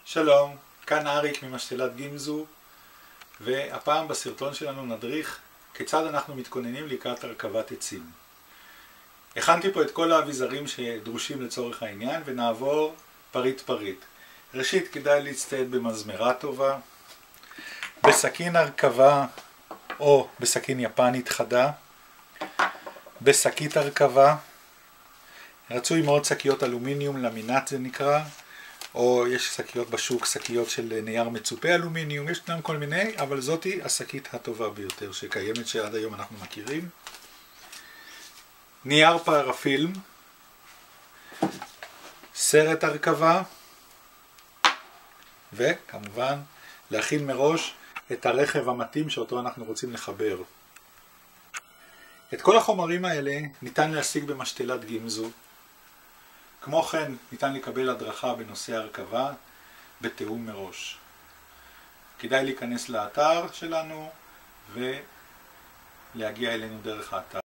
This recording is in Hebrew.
שלום, כאן אריק ממשתלת גימזו, והפעם בסרטון שלנו נדריך כיצד אנחנו מתכוננים לקראת הרכבת עצים. הכנתי פה את כל האביזרים שדרושים לצורך העניין ונעבור פריט פריט. ראשית כדאי להצטייד במזמרה טובה, בסכין הרכבה או בסכין יפנית חדה, בשקית הרכבה, רצוי מאוד שקיות אלומיניום, למינט זה נקרא, או יש שקיות בשוק, שקיות של נייר מצופה אלומיניום, יש גם כל מיני, אבל זאתי השקית הטובה ביותר שקיימת, שעד היום אנחנו מכירים. נייר פרפילם, סרט הרכבה, וכמובן להכין מראש את הרכב המתאים שאותו אנחנו רוצים לחבר. את כל החומרים האלה ניתן להשיג במשתלת גימזו. כמו כן ניתן לקבל הדרכה בנושא הרכבה בתיאום מראש. כדאי להיכנס לאתר שלנו ולהגיע אלינו דרך האתר.